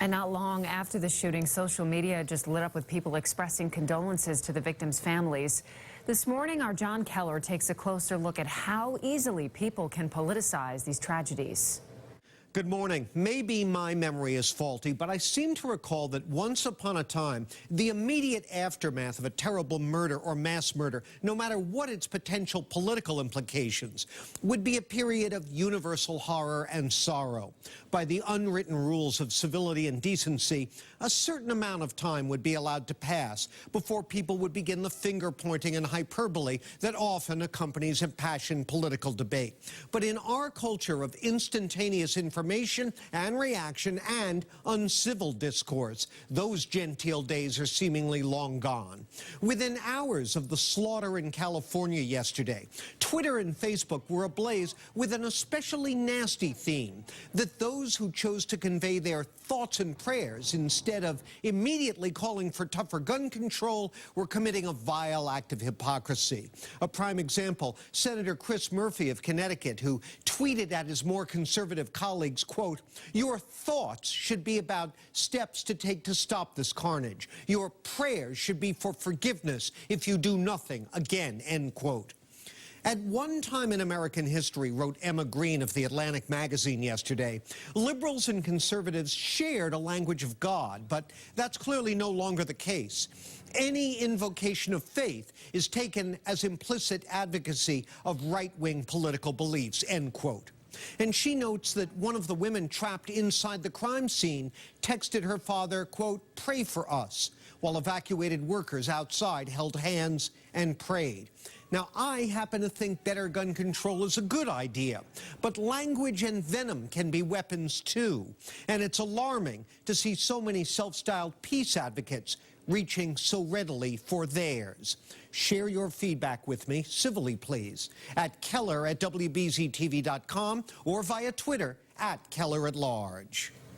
And not long after the shooting, social media just lit up with people expressing condolences to the victims' families. This morning, our John Keller takes a closer look at how easily people can politicize these tragedies. Good morning. Maybe my memory is faulty, but I seem to recall that once upon a time, the immediate aftermath of a terrible murder or mass murder, no matter what its potential political implications, would be a period of universal horror and sorrow. By the unwritten rules of civility and decency, a certain amount of time would be allowed to pass before people would begin the finger-pointing and hyperbole that often accompanies impassioned political debate. But in our culture of instantaneous information and reaction and uncivil discourse, those genteel days are seemingly long gone. Within hours of the slaughter in California yesterday, Twitter and Facebook were ablaze with an especially nasty theme, that those who chose to convey their thoughts and prayers instead of immediately calling for tougher gun control were committing a vile act of hypocrisy. A prime example, Senator Chris Murphy of Connecticut, who tweeted at his more conservative colleagues, quote, "Your thoughts should be about steps to take to stop this carnage. Your prayers should be for forgiveness if you do nothing again," end quote. At one time in American history, wrote Emma Green of The Atlantic magazine yesterday, liberals and conservatives shared a language of God, but that's clearly no longer the case. Any invocation of faith is taken as implicit advocacy of right-wing political beliefs, end quote. And she notes that one of the women trapped inside the crime scene texted her father, quote, "Pray for us," while evacuated workers outside held hands and prayed. Now, I happen to think better gun control is a good idea, but language and venom can be weapons too. And it's alarming to see so many self-styled peace advocates reaching so readily for theirs. Share your feedback with me, civilly please, at Keller@WBZTV.com or via Twitter @KellerAtLarge.